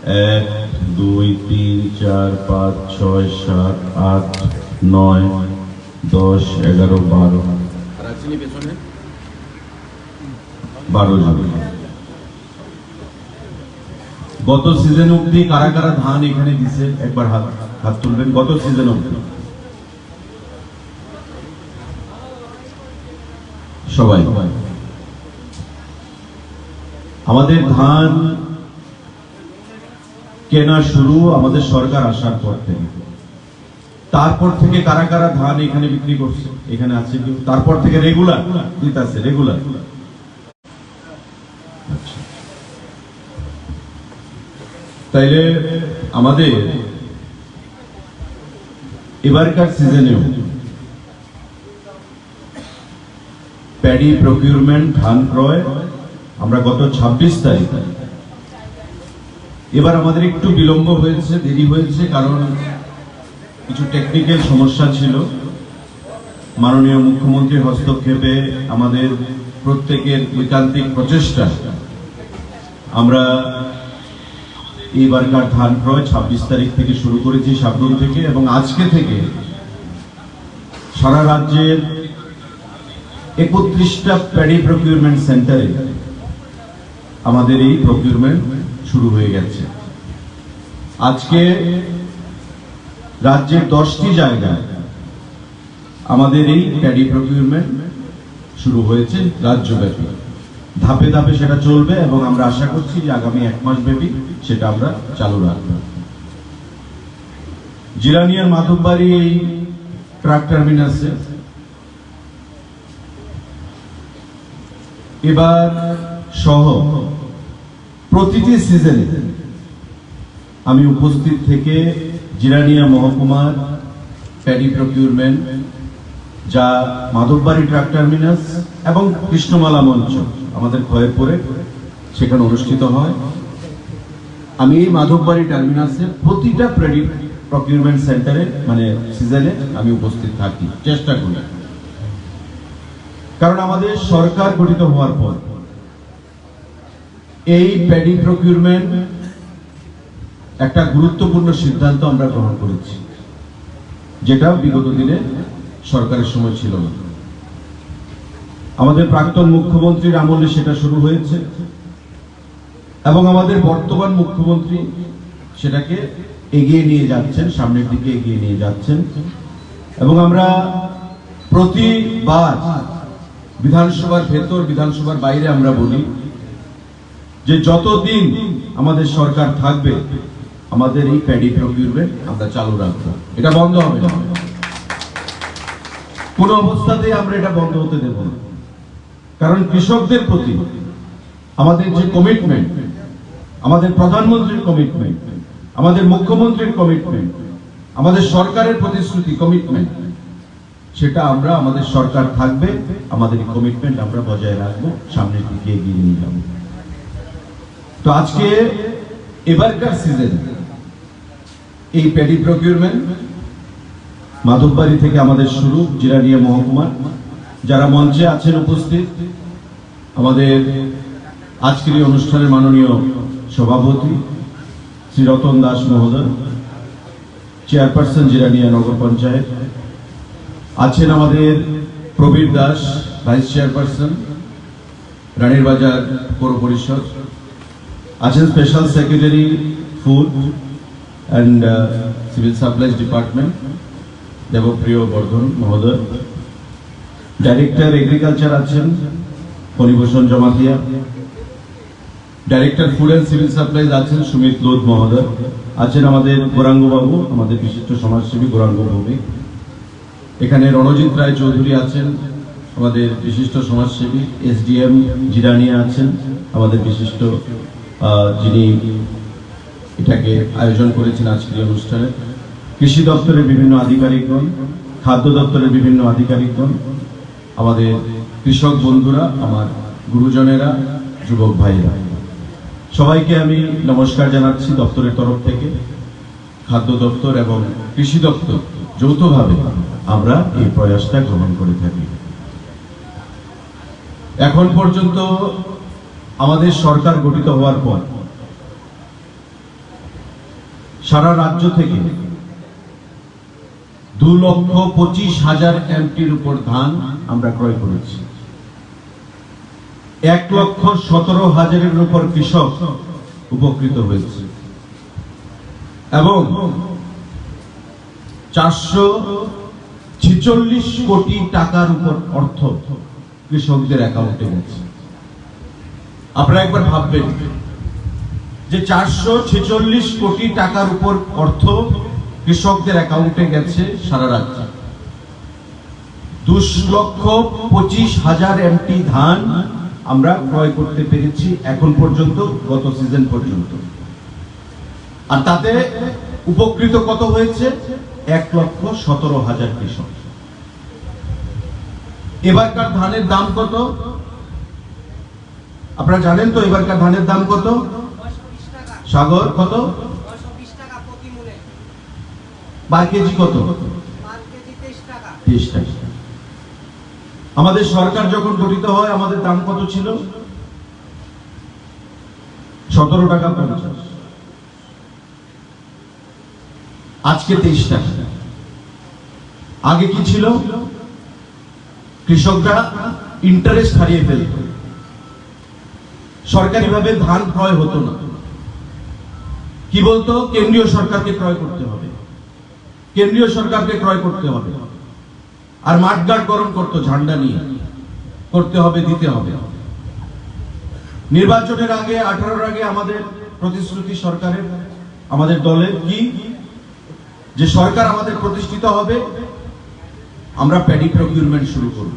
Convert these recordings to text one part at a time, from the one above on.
1 2 3 4 5 6 7 8 9 10 11 12 জন। গত সিজন অব্দি কারা কারা ধান এখানে দিছে একবার হাত তুলবেন। গত সিজন অব্দি সবাই। আমাদের ধান কেনা শুরু আমাদের সরকার আসার পর থেকে। তারপর থেকে কারা কারা ধান এখানে বিক্রি করছে এখানে আছে কেউ? তারপর থেকে রেগুলার দিতেছে, রেগুলার। তাইলে আমাদের এবারকার সিজনেও প্যাডি প্রকিউরমেন্ট ধান ক্রয় আমরা গত 26 তারিখ, এবার আমাদের একটু বিলম্ব হয়েছে, দেরি হয়েছে, কারণ কিছু টেকনিক্যাল সমস্যা ছিল। মাননীয় মুখ্যমন্ত্রীর হস্তক্ষেপে আমাদের প্রত্যেকের ঐকান্তিক প্রচেষ্টা আমরা এইবারকার ধান ক্রয় 26 তারিখ থেকে শুরু করেছি সাবরুম থেকে, এবং আজকে থেকে সারা রাজ্যের 31টা প্যাডি প্রকিউরমেন্ট সেন্টারে আমাদের এই প্রকিউরমেন্ট শুরু হয়ে গেছে। আজকে রাজ্যের 10টি জায়গায় আমাদের এই প্যাডি প্রকিউরমেন্ট শুরু হয়েছে রাজ্যব্যাপী। ধাপে ধাপে সেটা চলবে এবং আমরা আশা করছি যে আগামী 1 মাস ব্যাপী সেটা আমরা চালু রাখব। জিরানিয়ার মাধববাড়ি এই ট্রাক টার্মিনাসে এবার সহ প্রতিটি সিজনে আমি উপস্থিত থেকে জিরানিয়া মহকুমার প্যাডি প্রকিউরমেন্ট, যা মাধববাড়ি ট্রাক টার্মিনাস এবং কৃষ্ণমালা মঞ্চ আমাদের খয়েরপুরে সেখানে অনুষ্ঠিত হয়, আমি এই মাধববাড়ি টার্মিনাসে প্রতিটা প্যাডি প্রকিউরমেন্ট সেন্টারে মানে সিজনে আমি উপস্থিত থাকি, চেষ্টা করি। কারণ আমাদের সরকার গঠিত হওয়ার পর এই প্যাডি প্রকিউরমেন্ট একটা গুরুত্বপূর্ণ সিদ্ধান্ত আমরা গ্রহণ করেছি, যেটা বিগত দিনে সরকারের সময় ছিল না। আমাদের প্রাক্তন মুখ্যমন্ত্রীর আমলে সেটা শুরু হয়েছে এবং আমাদের বর্তমান মুখ্যমন্ত্রী সেটাকে এগিয়ে নিয়ে যাচ্ছেন, সামনের দিকে এগিয়ে নিয়ে যাচ্ছেন। এবং আমরা প্রতিবার বিধানসভার ভেতর বিধানসভার বাইরে আমরা বলি যে যতদিন আমাদের সরকার থাকবে আমাদের এই প্যাডি প্রকিউরমেন্ট আমরা চালু রাখবো, এটা বন্ধ হবে না, কোন অবস্থাতেই আমরা এটা বন্ধ হতে দেব না। কারণ কৃষকদের প্রতি আমাদের যে কমিটমেন্ট, আমাদের প্রধানমন্ত্রীর কমিটমেন্ট, আমাদের মুখ্যমন্ত্রীর কমিটমেন্ট, আমাদের সরকারের প্রতিশ্রুতি কমিটমেন্ট, সেটা আমরা আমাদের সরকার থাকবে আমাদের কমিটমেন্ট আমরা বজায় রাখবো, সামনের দিকে এগিয়ে নিয়ে যাব। তো আজকে এবারকার সিজন এই প্যাডি প্রকিউরমেন্ট মাধববাড়ি থেকে আমাদের শুরু, জিরানিয়া মহকুমার। যারা মঞ্চে আছেন উপস্থিত, আমাদের আজকের এই অনুষ্ঠানের মাননীয় সভাপতি শ্রী রতন দাস মহোদয়, চেয়ারপারসন জিরানিয়া নগর পঞ্চায়েত, আছেন আমাদের প্রবীর দাস ভাইস চেয়ারপারসন রানীর বাজার পৌর পরিষদ, আছেন special secretary food and civil supplies department Debapriya Bardhan মহোদয়, ডাইরেক্টর এগ্রিকালচার আছেন Phanibhushan Jamatia, director food and civil supplies আছেন সুমিত লোধ মহোদয়, আছেন আমাদের গৌরাঙ্গ বাবু, আমাদের বিশিষ্ট সমাজসেবী গৌরাঙ্গ ভৌমিক, এখানে রণজিৎ রায় চৌধুরী আছেন আমাদের বিশিষ্ট সমাজসেবী, এসডিএম জিরানিয়া আছেন আমাদের বিশিষ্ট, যিনি এটাকে আয়োজন করেছেন আজকের অনুষ্ঠানে, কৃষি দপ্তরের বিভিন্ন আধিকারিকগণ, খাদ্য দপ্তরের বিভিন্ন আধিকারিকগণ, আমাদের কৃষক বন্ধুরা, আমার গুরুজনেরা, যুবক ভাইরা, সবাইকে আমি নমস্কার জানাচ্ছি দপ্তরের তরফ থেকে। খাদ্য দপ্তর এবং কৃষি দপ্তর যৌথভাবে আমরা এই প্রয়াসটা গ্রহণ করে থাকি। এখন পর্যন্ত আমাদের সরকার গঠিত হওয়ার পর সারা রাজ্য থেকে 2,25,000 এমটির উপর ধান আমরা ক্রয় করেছি। 1,17,000-এর উপর কৃষক উপকৃত হয়েছে এবং 446 কোটি টাকার উপর অর্থ কৃষকদের অ্যাকাউন্টে গেছে। আপনারা একবার ভাববেন যে 446 কোটি টাকার উপর অর্থ কৃষকদের অ্যাকাউন্টে গেছে সারা রাজ্যে। 2,25,000 এমটি ধান আমরা ক্রয় করতে পেরেছি এখন পর্যন্ত, গত সিজন পর্যন্ত। আর তাতে উপকৃত কত হয়েছে? 1,17,000 কৃষক। এবারকার ধানের দাম কত আপনারা জানেন তো? এবারকার ধানের দাম কত? সাগর, কত? 12 কেজি কত? 23 টাকা। আমাদের সরকার যখন গঠিত হয় আমাদের দাম কত ছিল? 17 টাকা 50। আজকে 23 টাকা। আগে কি ছিল? কৃষকরা ইন্টারেস্ট হারিয়ে ফেলত, সরকারিভাবে ধান ক্রয় হতো না। কি বলতো? কেন্দ্রীয় সরকারকে ক্রয় করতে হবে, কেন্দ্রীয় সরকারকে ক্রয় করতে হবে। আর মাঠঘাট গরম করতো ঝান্ডা নিয়ে, করতে হবে, দিতে হবে। নির্বাচনের আগে, 18-র আগে আমাদের প্রতিশ্রুতি সরকারের, আমাদের দলের কি, যে সরকার আমাদের প্রতিষ্ঠিত হবে, আমরা প্যাডি প্রকিউরমেন্ট শুরু করব।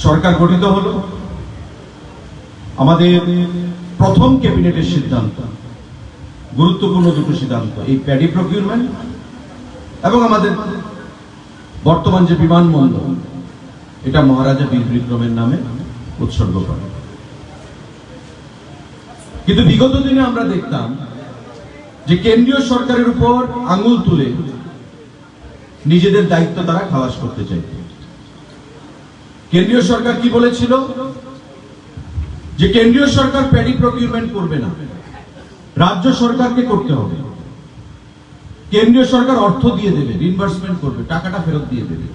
সরকার গঠিত হলো, আমাদের প্রথম ক্যাবিনেটের সিদ্ধান্ত, গুরুত্বপূর্ণ দুটো সিদ্ধান্ত, এই প্যাডি প্রকিউরমেন্ট এবং আমাদের বর্তমান যে বিমানবন্দর, এটা মহারাজা বীর বিক্রমের নামে উৎসর্গ করে। কিন্তু বিগত দিনে আমরা দেখতাম যে কেন্দ্রীয় সরকারের উপর আঙুল তুলে নিজেদের দায়িত্ব তারা খালাস করতে চাইত। কেন্দ্রীয় সরকার কি বলেছিল? যে কেন্দ্রীয় সরকার প্যাডি প্রকিউরমেন্ট করবে না, রাজ্য সরকারকে করতে হবে। কেন্দ্রীয় সরকার অর্থ দিয়ে দেবে, রিইম্বার্সমেন্ট করবে, টাকাটা ফেরত দিয়ে দেবে।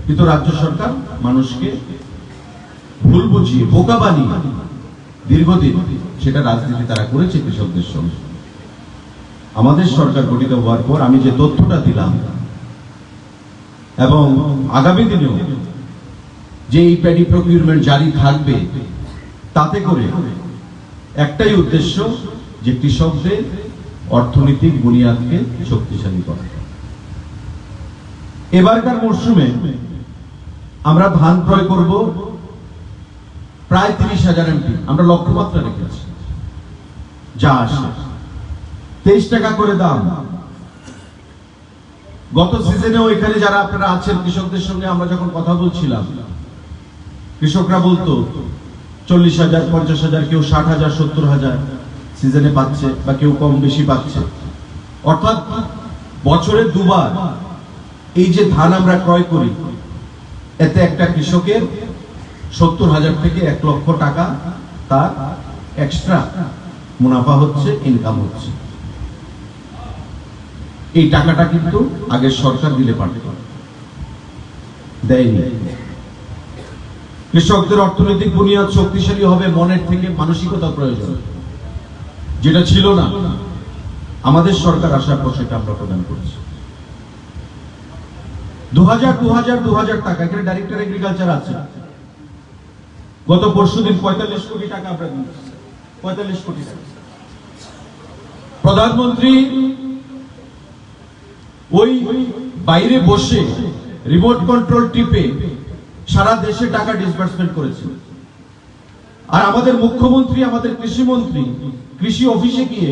কিন্তু রাজ্য সরকার মানুষকে ভুল বুঝিয়ে, বোকা বানিয়ে দীর্ঘদিন সেটা রাজনীতি তারা করেছে কৃষকদের সঙ্গে। আমাদের সরকার গঠিত হওয়ার পর আমি যে তথ্যটা দিলাম, এবং আগামী দিনেও যে এই প্যাডি প্রকিউরমেন্ট জারি থাকবে, তাতে করে একটাই উদ্দেশ্য, যে কৃষকদের অর্থনৈতিক বুনিয়াদকে শক্তিশালী করা। এবারকার মরশুমে আমরা ধান ক্রয় করব প্রায় 30,000 এমটি, আমরা লক্ষ্যমাত্রা রেখেছি। যা আসে 23 টাকা করে দাম। গত সিজনেও এখানে যারা আপনারা আছেন, কৃষকদের সঙ্গে আমরা যখন কথা বলছিলাম, কৃষকরা বলতো 40,000, 50,000, কেউ 60,000, 70,000 সিজনে পাচ্ছে, বা কেউ কম বেশি পাচ্ছে। অর্থাৎ বছরে দুবার এই যে ধান আমরা ক্রয় করি, এতে একটা কৃষকের 70,000 থেকে 1 লক্ষ টাকা তার এক্সট্রা মুনাফা হচ্ছে, ইনকাম হচ্ছে। এই টাকাটা কিন্তু আগের সরকার দিলে পারত, দেয়নি। কৃষকদের অর্থনৈতিক বুনিয়াদ শক্তিশালী হবে, মনের থেকে মানসিকতা প্রয়োজন, যেটা ছিল না। আমাদের সরকার আসার পর সেটা আমরা প্রদান করছি। 2,000 টাকা, এখানে ডাইরেক্টর এগ্রিকালচার আছে। গত পরশুদিন 45 কোটি টাকা আমরা দিয়েছি, 45 কোটি টাকা। প্রধানমন্ত্রী ওই বাইরে বসে রিমোট কন্ট্রোল টিপে সারা দেশে টাকা ডিসবার্সমেন্ট করেছে। আর আমাদের মুখ্যমন্ত্রী, আমাদের কৃষিমন্ত্রী কৃষি অফিসে গিয়ে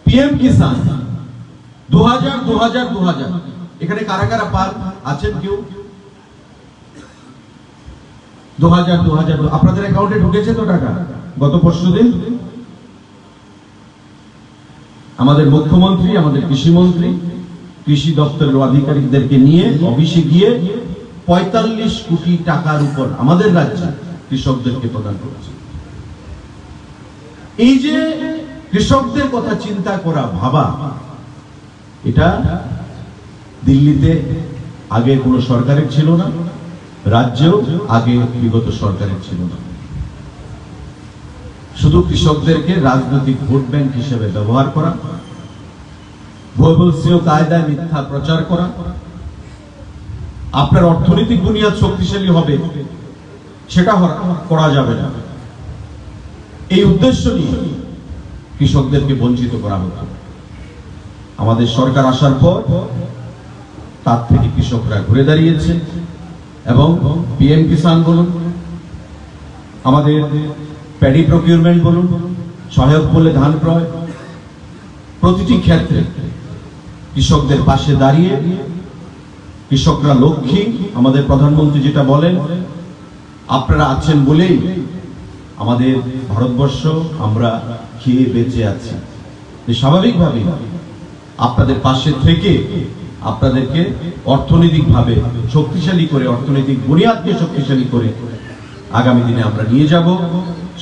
পিএম কিষান 2,000 এখানে কারা কারা পান আছেন? কেউ 2,000 আপনাদের অ্যাকাউন্টে ঢুকেছে তো টাকা? গত পরশুদিন আমাদের মুখ্যমন্ত্রী, আমাদের কৃষিমন্ত্রী কৃষি দপ্তরের আধিকারিকদেরকে নিয়ে অফিসে গিয়ে 45 কোটি টাকার উপর আমাদের রাজ্যে কৃষকদেরকে প্রদান করেছে। এই যে কৃষকদের কথা চিন্তা করা, ভাবা, এটা দিল্লিতে আগে কোনো সরকারের ছিল না, রাজ্যেও আগে বিগত সরকারের ছিল না। শুধু কৃষকদেরকে রাজনৈতিক ভোট ব্যাংক হিসেবে ব্যবহার করা, ভূবলসীয় কায়দায় মিথ্যা প্রচার করা, আপনার অর্থনৈতিক বুনিয়াদ শক্তিশালী হবে সেটা করা যাবে না, এই উদ্দেশ্য নিয়ে কৃষকদেরকে বঞ্চিত করা হতো। আমাদের সরকার আসার পর তার থেকে কৃষকরা ঘুরে দাঁড়িয়েছে এবং পিএম কিষাণ বলুন, আমাদের প্যাডি প্রকিউরমেন্ট বলুন, সহায়ক মূল্যে ধান ক্রয়, প্রতিটি ক্ষেত্রে কৃষকদের পাশে দাঁড়িয়ে কৃষকরা লক্ষ্মী। আমাদের প্রধানমন্ত্রী যেটা বলেন, আপনারা আছেন বলেই আমাদের ভারতবর্ষ আমরা খেয়ে বেঁচে আছি। স্বাভাবিকভাবে আপনাদের পাশে থেকে আপনাদেরকে অর্থনৈতিকভাবে শক্তিশালী করে, অর্থনৈতিক বুনিয়াদকে শক্তিশালী করে আগামী দিনে আমরা নিয়ে যাব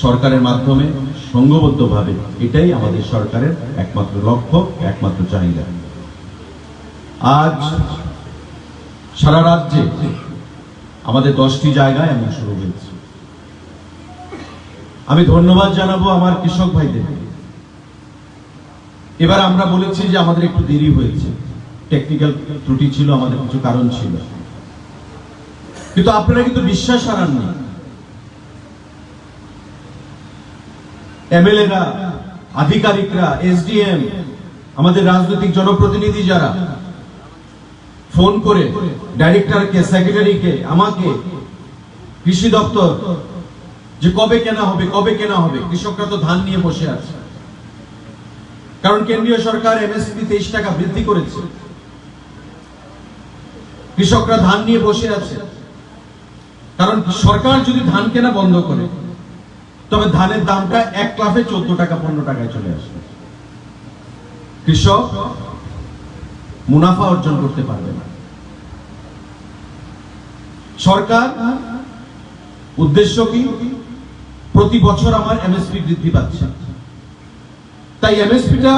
সরকারের মাধ্যমে, সংঘবদ্ধভাবে। এটাই আমাদের সরকারের একমাত্র লক্ষ্য, একমাত্র চাহিদা। আজ সারা রাজ্যে আমাদের 10টি জায়গায় এমন শুরু হয়েছে। আমি ধন্যবাদ জানাবো আমার কৃষক ভাইদের। এবার আমরা বলেছি যে আমাদের একটু দেরি হয়েছে, টেকনিক্যাল ত্রুটি ছিল, আমাদের কিছু কারণ ছিল, কিন্তু আপনারা কিন্তু বিশ্বাস হারাননি। এমএলএরা, আধিকারিকরা, এসডিএম, আমাদের রাজনৈতিক জনপ্রতিনিধি যারা ফোন করে ডাইরেক্টরকে, সেক্রেটারিকে, আমাকে, কৃষি দপ্তর, যে কবে কেনা হবে, কবে কেনা হবে। কৃষকরা তো ধান নিয়ে বসে আছে, কারণ কেন্দ্রীয় সরকার এমএসপি 23 টাকা বৃদ্ধি করেছে। কৃষকরা ধান নিয়ে বসে আছে, কারণ সরকার যদি ধান কেনা বন্ধ করে তবে ধানের দামটা 1 লাফে 14 টাকা 15 টাকায় চলে আসবে। কৃষক মুনাফা অর্জন করতে পারবে না। সরকার উদ্দেশ্য কি? প্রতি বছর আমার এমএসপি বৃদ্ধি পাচ্ছে, তাই এমএসপিটা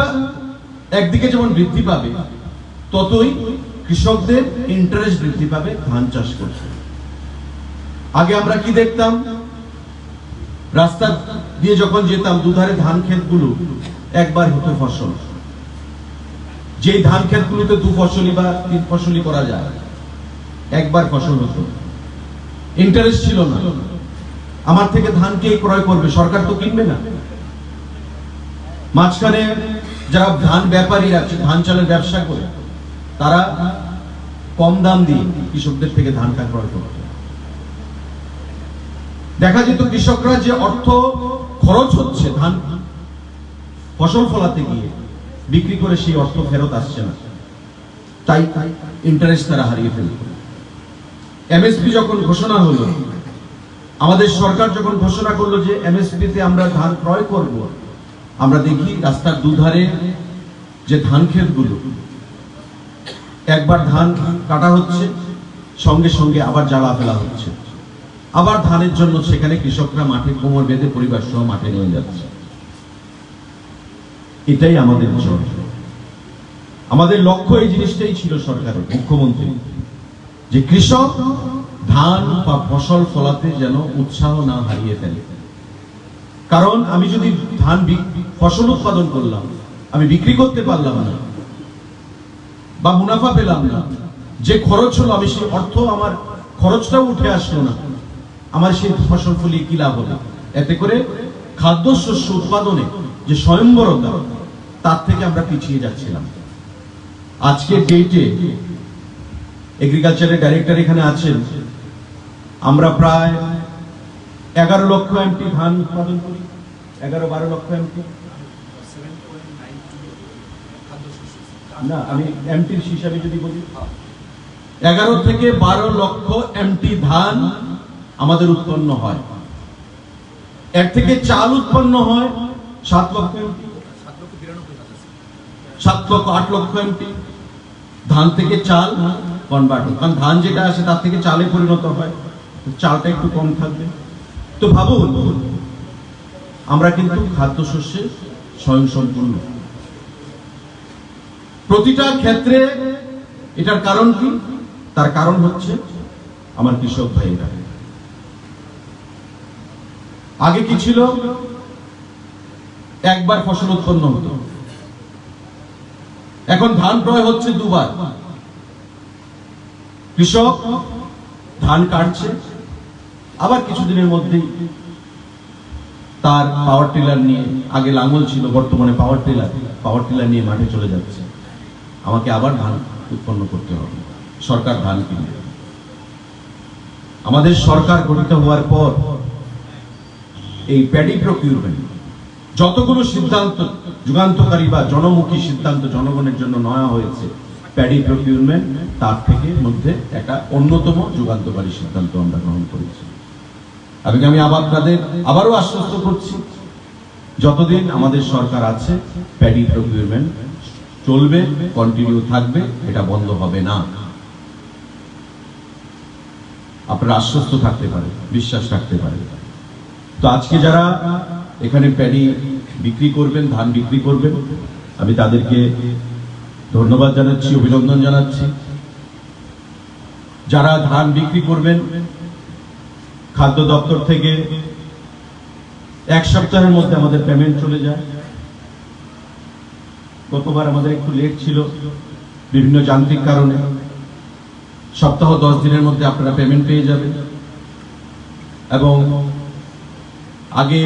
একদিকে যেমন বৃদ্ধি পাবে, ততই কৃষকদের ইন্টারেস্ট বৃদ্ধি পাবে ধান চাষ করতে। আগে আমরা কি দেখতাম, রাস্তা দিয়ে যখন যেতাম দুধারে ধান ক্ষেতগুলো একবার হতো ফসল। যেই ধান ক্ষেতগুলোতে 2 ফসলি বা 3 ফসলি করা যায়, একবার ফসল হতো, ইন্টারেস্ট ছিল না। আমার থেকে ধান কে ক্রয় করবে? সরকার তো কিনবে না। মাঝখানে যারা ধান ব্যাপারীরা ধান চালের ব্যবসা করে, তারা কম দাম দিয়ে কৃষকদের থেকে ধানটা ক্রয় করত। দেখা যেত কৃষকরা যে অর্থ খরচ হচ্ছে ধান ফসল ফলাতে গিয়ে, বিক্রি করে সেই অর্থ ফেরত আসছে না, তাই ইন্টারেস্ট তারা হারিয়ে ফেলত। এমএসপি যখন ঘোষণা হলো, আমাদের সরকার যখন ঘোষণা করলো যে এমএসপি তে আমরা ধান ক্রয় করব, আমরা দেখি রাস্তার দুধারে যে ধান ক্ষেতগুলো, একবার ধান কাটা হচ্ছে, সঙ্গে সঙ্গে আবার জ্বালা ফেলা হচ্ছে, আবার ধানের জন্য সেখানে কৃষকরা মাঠে কোমর বেঁধে পরিবার সহ মাঠে নিয়ে যাচ্ছে। এটাই আমাদের জয়। আমাদের লক্ষ্য এই জিনিসটাই ছিল সরকারের, মুখ্যমন্ত্রী, যে কৃষক ধান বা ফসল ফলাতে যেন উৎসাহ না হারিয়ে ফেলে। কারণ আমি যদি ধান ফসল উৎপাদন করলাম, আমি বিক্রি করতে পারলাম না বা মুনাফা পেলাম না, যে খরচ হলো আমি সেই অর্থ, আমার খরচটাও উঠে আসলো না, আমার সেই ফসল ফলিয়ে কি লাভ হবে? এতে করে খাদ্যশস্য উৎপাদনে যে স্বয়ংবরতা, তার থেকে আমরা পিছিয়ে যাচ্ছিলাম। আজকে ডেটে এগ্রিকালচারের ডাইরেক্টর এখানে আছেন, আমরা প্রায় 11 লক্ষ এমটি ধান উৎপাদন করি, 11-12 লক্ষ এমটি না, আমি এমটির হিসাবে যদি বলি 11 থেকে 12 লক্ষ এমটি ধান আমাদের উৎপন্ন হয়। এর থেকে চাল উৎপন্ন হয় 7 লক্ষ এমটি, 8 লক্ষ এমটি। ধান থেকে চাল কনভার্ট হয়, কারণ ধান যেটা আসে তার থেকে চালে পরিণত হয়, চালটা একটু কম থাকবে। তো ভাবুন, আমরা কিন্তু খাদ্যশস্যের স্বয়ংসম্পূর্ণ। প্রতিটা ক্ষেত্রে এটার কারণ কি? তার কারণ হচ্ছে আমার কৃষক ভাইরা। আগে কি ছিল? একবার ফসল উৎপন্ন হতো, এখন ধান ক্রয় হচ্ছে দুবার। কৃষক ধান কাটছে, আবার কিছুদিনের মধ্যেই তার পাওয়ার টিলার নিয়ে, আগে লাঙ্গল ছিল বর্তমানে পাওয়ার টিলার নিয়ে মাঠে চলে যাচ্ছে। আমাকে আবার ধান উৎপন্ন করতে হবে, সরকার ধান কিনবে। আমাদের সরকার গঠিত হওয়ার পর এই প্যাডি প্রকিউরমেন্ট যতগুলো সিদ্ধান্ত যুগান্তকারী বা জনমুখী সিদ্ধান্ত জনগণের জন্য নেওয়া হয়েছে, প্যাডি প্রকিউরমেন্ট তার থেকে মধ্যে একটা অন্যতম যুগান্তকারী সিদ্ধান্ত আমরা গ্রহণ করেছি। আমি আপনাদের আবারও আশ্বস্ত করছি, যতদিন আমাদের সরকার আছে প্যাডি প্রকিউরমেন্ট চলবে, কন্টিনিউ থাকবে, এটা বন্ধ হবে না। আপনারা আশ্বস্ত থাকতে পারে, বিশ্বাস রাখতে পারে। তো আজকে যারা এখানে প্যাডি বিক্রি করবেন, ধান বিক্রি করবেন, আমি তাদেরকে ধন্যবাদ জানাচ্ছি, অভিনন্দন জানাচ্ছি। যারা ধান বিক্রি করবেন, খাদ্য দপ্তর থেকে 1 সপ্তাহের মধ্যে আমাদের পেমেন্ট চলে যায়। গতবার আমাদের একটু লেট ছিল বিভিন্ন যান্ত্রিক কারণে। সপ্তাহ 10 দিনের মধ্যে আপনারা পেমেন্ট পেয়ে যাবেন। এবং আগে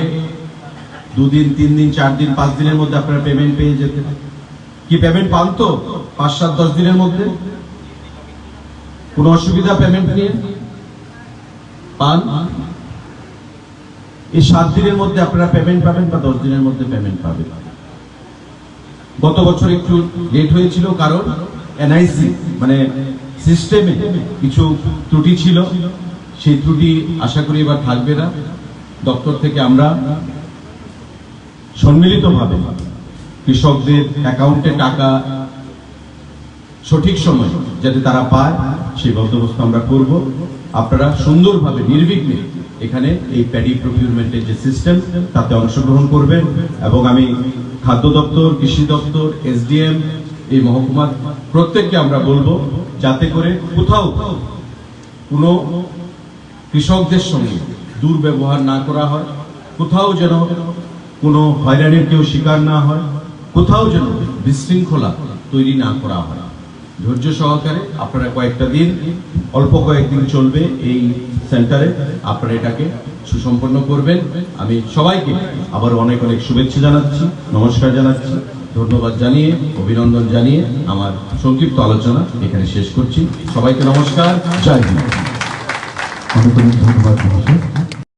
2 দিন, 3 দিন, 4 দিন, 5 দিনের মধ্যে আপনারা পেমেন্ট পেয়ে যেতেন। কি পেমেন্ট পান তো 5, 7, 10 দিনের মধ্যে? কোনো অসুবিধা পেমেন্ট নিয়ে পান? এই 7 দিনের মধ্যে আপনারা পেমেন্ট পাবেন বা 10 দিনের মধ্যে পেমেন্ট পাবেন। গত বছর একটু লেট হয়েছিল, কারণ এনআইসি মানে সিস্টেমে কিছু ত্রুটি ছিল। সেই ত্রুটি আশা করি এবার থাকবে না। দপ্তর থেকে আমরা সম্মিলিতভাবে কৃষকদের অ্যাকাউন্টে টাকা সঠিক সময় যাতে তারা পায়, সেই বন্দোবস্ত আমরা করব। আপনারা সুন্দরভাবে নির্বিঘ্নে এখানে এই প্যাডি প্রকিউরমেন্টের যে সিস্টেম, তাতে অংশগ্রহণ করবেন। এবং আমি খাদ্য দপ্তর, কৃষি দপ্তর, এসডিএম, এই মহকুমার প্রত্যেককে আমরা বলবো, যাতে করে কোথাও কোনো কৃষকদের সঙ্গে দুর্ব্যবহার না করা হয়, কোথাও যেন কোনো হয়রানির কেউ শিকার না হয়, কোথাও যেন বিশৃঙ্খলা তৈরি না করা হয়। ধৈর্য সহকারে আপনারা কয়েকটা দিন, অল্প কয়েকদিন চলবে এই সেন্টারে, আপনারা এটাকে সুসম্পন্ন করবেন। আমি সবাইকে আবার অনেক অনেক শুভেচ্ছা জানাচ্ছি, নমস্কার জানাচ্ছি, ধন্যবাদ জানিয়ে, অভিনন্দন জানিয়ে আমার সংক্ষিপ্ত আলোচনা এখানে শেষ করছি। সবাইকে নমস্কার, জয় হিন্দ। অনেক অনেক ধন্যবাদ।